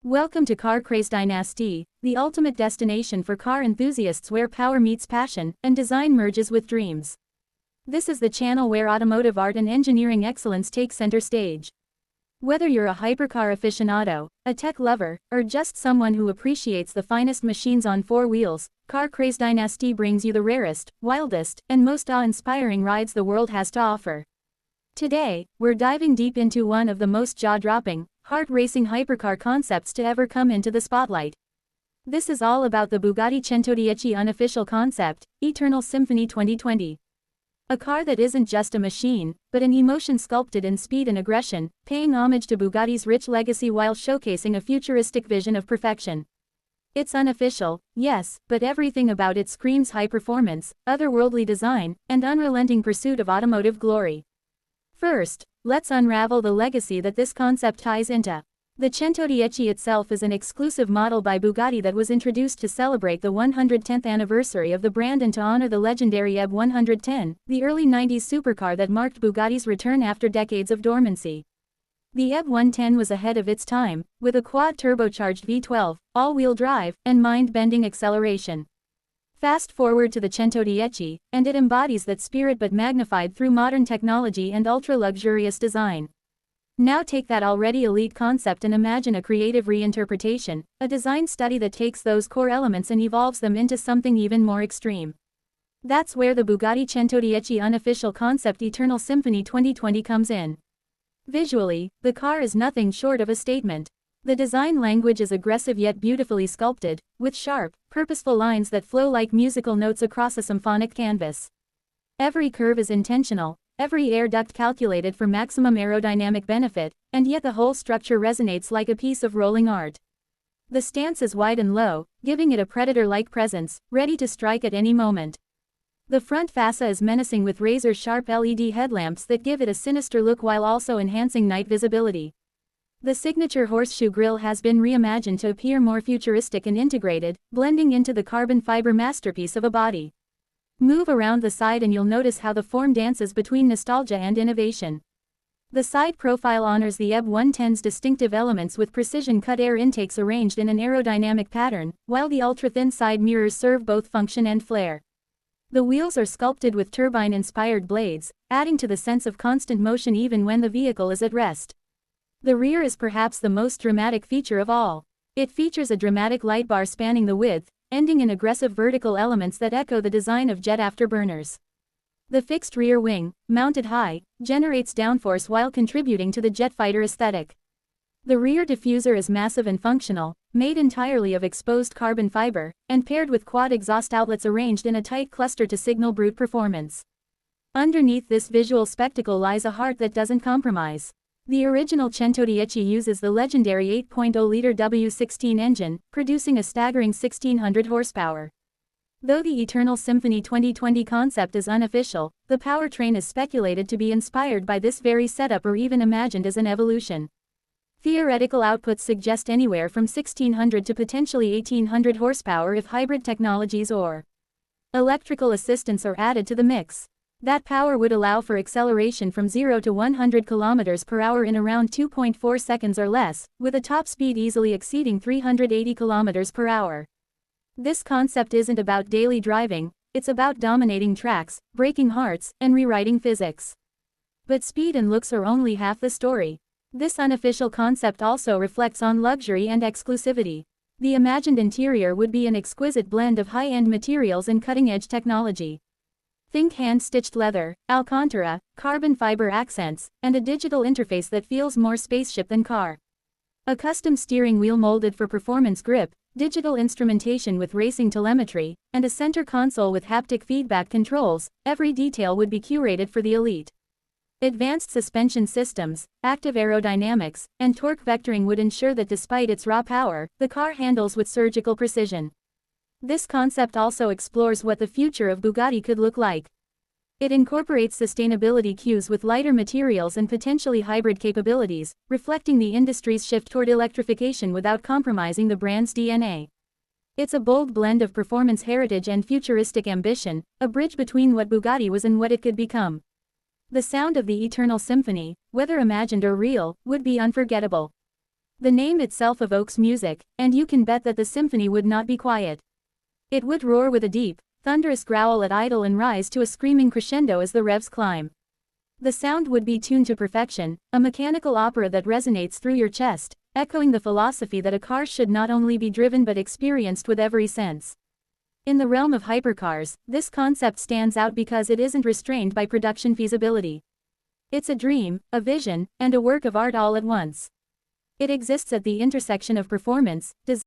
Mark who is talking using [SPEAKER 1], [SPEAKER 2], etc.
[SPEAKER 1] Welcome to CrazedDynasty, the ultimate destination for car enthusiasts where power meets passion, and design merges with dreams. This is the channel where automotive art and engineering excellence take center stage. Whether you're a hypercar aficionado, a tech lover, or just someone who appreciates the finest machines on four wheels, CrazedDynasty brings you the rarest, wildest, and most awe-inspiring rides the world has to offer. Today, we're diving deep into one of the most jaw-dropping, heart-racing hypercar concepts to ever come into the spotlight. This is all about the Bugatti Centodieci unofficial concept, Eternal Symphony 2020. A car that isn't just a machine, but an emotion sculpted in speed and aggression, paying homage to Bugatti's rich legacy while showcasing a futuristic vision of perfection. It's unofficial, yes, but everything about it screams high performance, otherworldly design, and unrelenting pursuit of automotive glory. First, let's unravel the legacy that this concept ties into. The Centodieci itself is an exclusive model by Bugatti that was introduced to celebrate the 110th anniversary of the brand and to honor the legendary EB 110, the early 90s supercar that marked Bugatti's return after decades of dormancy. The EB 110 was ahead of its time, with a quad-turbocharged V12, all-wheel drive, and mind-bending acceleration. Fast forward to the Centodieci, and it embodies that spirit but magnified through modern technology and ultra-luxurious design. Now take that already elite concept and imagine a creative reinterpretation, a design study that takes those core elements and evolves them into something even more extreme. That's where the Bugatti Centodieci unofficial concept Eternal Symphony 2020 comes in. Visually, the car is nothing short of a statement. The design language is aggressive yet beautifully sculpted, with sharp, purposeful lines that flow like musical notes across a symphonic canvas. Every curve is intentional, every air duct calculated for maximum aerodynamic benefit, and yet the whole structure resonates like a piece of rolling art. The stance is wide and low, giving it a predator-like presence, ready to strike at any moment. The front fascia is menacing with razor-sharp LED headlamps that give it a sinister look while also enhancing night visibility. The signature horseshoe grille has been reimagined to appear more futuristic and integrated, blending into the carbon fiber masterpiece of a body. Move around the side and you'll notice how the form dances between nostalgia and innovation. The side profile honors the EB 110's distinctive elements with precision-cut air intakes arranged in an aerodynamic pattern, while the ultra-thin side mirrors serve both function and flair. The wheels are sculpted with turbine-inspired blades, adding to the sense of constant motion even when the vehicle is at rest. The rear is perhaps the most dramatic feature of all. It features a dramatic light bar spanning the width, ending in aggressive vertical elements that echo the design of jet afterburners. The fixed rear wing, mounted high, generates downforce while contributing to the jet fighter aesthetic. The rear diffuser is massive and functional, made entirely of exposed carbon fiber, and paired with quad exhaust outlets arranged in a tight cluster to signal brute performance. Underneath this visual spectacle lies a heart that doesn't compromise. The original Centodieci uses the legendary 8.0-liter W16 engine, producing a staggering 1600 horsepower. Though the Eternal Symphony 2020 concept is unofficial, the powertrain is speculated to be inspired by this very setup or even imagined as an evolution. Theoretical outputs suggest anywhere from 1600 to potentially 1800 horsepower if hybrid technologies or electrical assistance are added to the mix. That power would allow for acceleration from 0 to 100 km per hour in around 2.4 seconds or less, with a top speed easily exceeding 380 km per hour. This concept isn't about daily driving, it's about dominating tracks, breaking hearts, and rewriting physics. But speed and looks are only half the story. This unofficial concept also reflects on luxury and exclusivity. The imagined interior would be an exquisite blend of high-end materials and cutting-edge technology. Think hand-stitched leather, Alcantara, carbon fiber accents, and a digital interface that feels more spaceship than car. A custom steering wheel molded for performance grip, digital instrumentation with racing telemetry, and a center console with haptic feedback controls, every detail would be curated for the elite. Advanced suspension systems, active aerodynamics, and torque vectoring would ensure that despite its raw power, the car handles with surgical precision. This concept also explores what the future of Bugatti could look like. It incorporates sustainability cues with lighter materials and potentially hybrid capabilities, reflecting the industry's shift toward electrification without compromising the brand's DNA. It's a bold blend of performance heritage and futuristic ambition, a bridge between what Bugatti was and what it could become. The sound of the Eternal Symphony, whether imagined or real, would be unforgettable. The name itself evokes music, and you can bet that the Symphony would not be quiet. It would roar with a deep, thunderous growl at idle and rise to a screaming crescendo as the revs climb. The sound would be tuned to perfection, a mechanical opera that resonates through your chest, echoing the philosophy that a car should not only be driven but experienced with every sense. In the realm of hypercars, this concept stands out because it isn't restrained by production feasibility. It's a dream, a vision, and a work of art all at once. It exists at the intersection of performance, design,